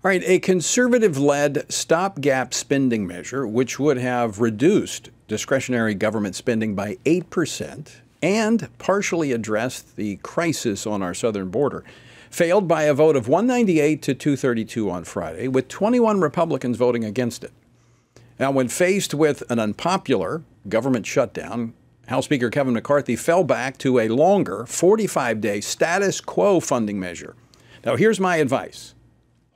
All right, a conservative-led stopgap spending measure, which would have reduced discretionary government spending by 8% and partially addressed the crisis on our southern border, failed by a vote of 198 to 232 on Friday, with 21 Republicans voting against it. Now, when faced with an unpopular government shutdown, House Speaker Kevin McCarthy fell back to a longer 45-day status quo funding measure. Now, here's my advice.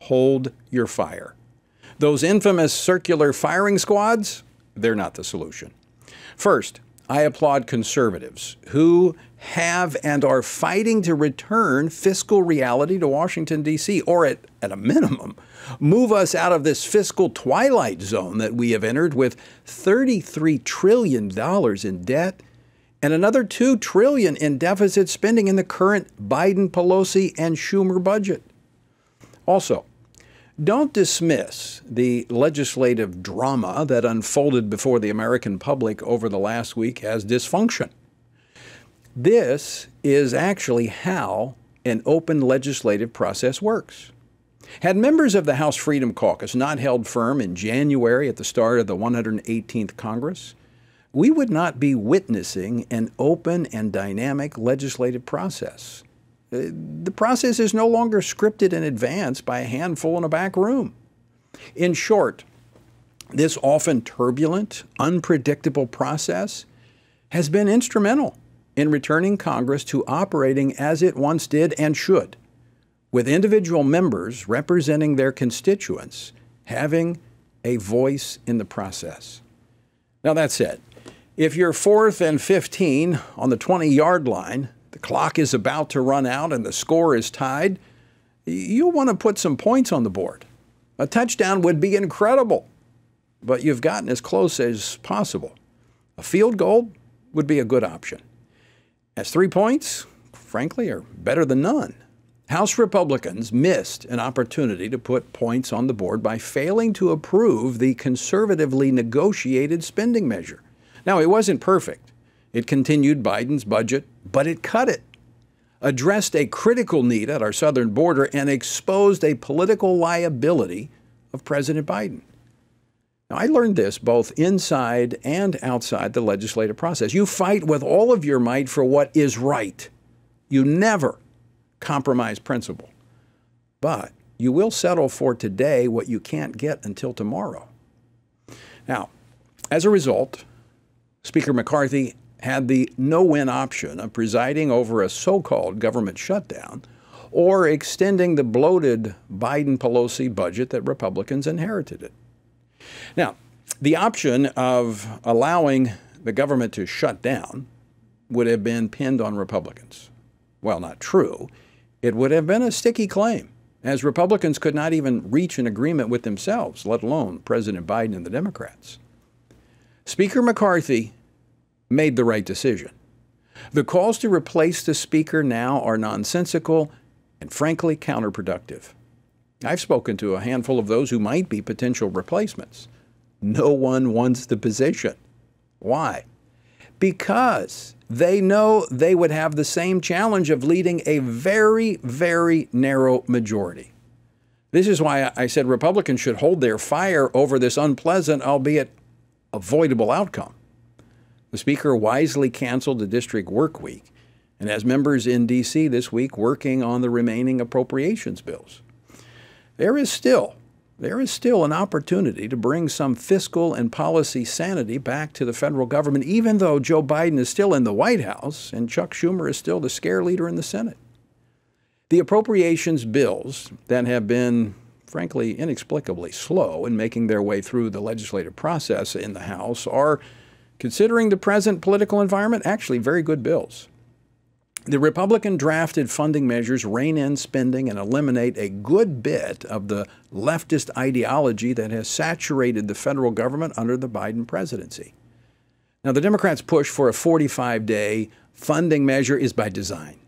Hold your fire. Those infamous circular firing squads, they're not the solution. First, I applaud conservatives who have and are fighting to return fiscal reality to Washington, D.C., or at a minimum, move us out of this fiscal twilight zone that we have entered with $33 trillion in debt and another $2 trillion in deficit spending in the current Biden, Pelosi, and Schumer budget. Also, don't dismiss the legislative drama that unfolded before the American public over the last week as dysfunction. This is actually how an open legislative process works. Had members of the House Freedom Caucus not held firm in January at the start of the 118th Congress, we would not be witnessing an open and dynamic legislative process. The process is no longer scripted in advance by a handful in a back room. In short, this often turbulent, unpredictable process has been instrumental in returning Congress to operating as it once did and should, with individual members representing their constituents having a voice in the process. Now, that said, if you're 4th and 15 on the 20-yard line, the clock is about to run out and the score is tied, you'll want to put some points on the board. A touchdown would be incredible, but you've gotten as close as possible. A field goal would be a good option, as 3 points, frankly, are better than none. House Republicans missed an opportunity to put points on the board by failing to approve the conservatively negotiated spending measure. Now, it wasn't perfect. It continued Biden's budget, but it cut it, addressed a critical need at our southern border, and exposed a political liability of President Biden. Now, I learned this both inside and outside the legislative process. You fight with all of your might for what is right. You never compromise principle. But you will settle for today what you can't get until tomorrow. Now, as a result, Speaker McCarthy had the no-win option of presiding over a so-called government shutdown or extending the bloated Biden-Pelosi budget that Republicans inherited it. Now, the option of allowing the government to shut down would have been pinned on Republicans. Well, not true. It would have been a sticky claim, as Republicans could not even reach an agreement with themselves, let alone President Biden and the Democrats. Speaker McCarthy made the right decision. The calls to replace the Speaker now are nonsensical and frankly counterproductive. I've spoken to a handful of those who might be potential replacements. No one wants the position. Why? Because they know they would have the same challenge of leading a very, very narrow majority. This is why I said Republicans should hold their fire over this unpleasant, albeit avoidable outcome. The Speaker wisely canceled the district work week and has members in D.C. this week working on the remaining appropriations bills. There is still an opportunity to bring some fiscal and policy sanity back to the federal government, even though Joe Biden is still in the White House and Chuck Schumer is still the scare leader in the Senate. The appropriations bills that have been, frankly, inexplicably slow in making their way through the legislative process in the House are, considering the present political environment, actually very good bills. The Republican-drafted funding measures rein in spending and eliminate a good bit of the leftist ideology that has saturated the federal government under the Biden presidency. Now, the Democrats' push for a 45-day funding measure is by design.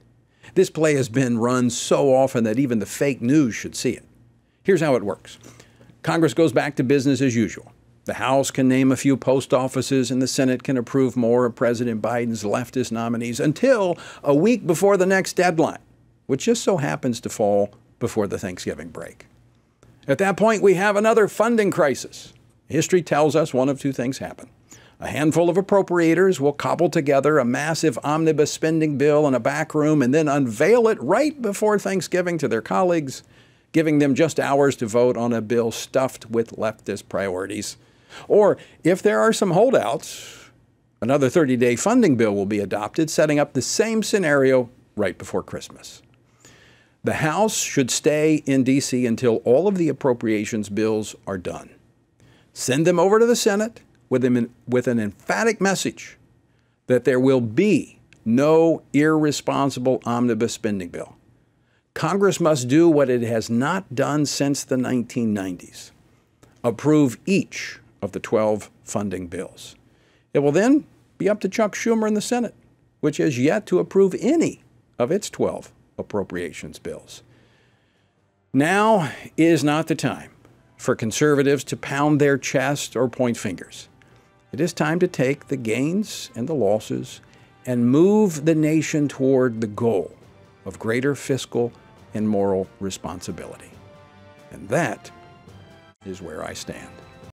This play has been run so often that even the fake news should see it. Here's how it works. Congress goes back to business as usual. The House can name a few post offices, and the Senate can approve more of President Biden's leftist nominees until a week before the next deadline, which just so happens to fall before the Thanksgiving break. At that point, we have another funding crisis. History tells us one of two things happen. A handful of appropriators will cobble together a massive omnibus spending bill in a back room and then unveil it right before Thanksgiving to their colleagues, giving them just hours to vote on a bill stuffed with leftist priorities. Or, if there are some holdouts, another 30-day funding bill will be adopted, setting up the same scenario right before Christmas. The House should stay in D.C. until all of the appropriations bills are done. Send them over to the Senate with an emphatic message that there will be no irresponsible omnibus spending bill. Congress must do what it has not done since the 1990s: approve each of the 12 funding bills. It will then be up to Chuck Schumer in the Senate, which has yet to approve any of its 12 appropriations bills. Now is not the time for conservatives to pound their chest or point fingers. It is time to take the gains and the losses and move the nation toward the goal of greater fiscal and moral responsibility. And that is where I stand.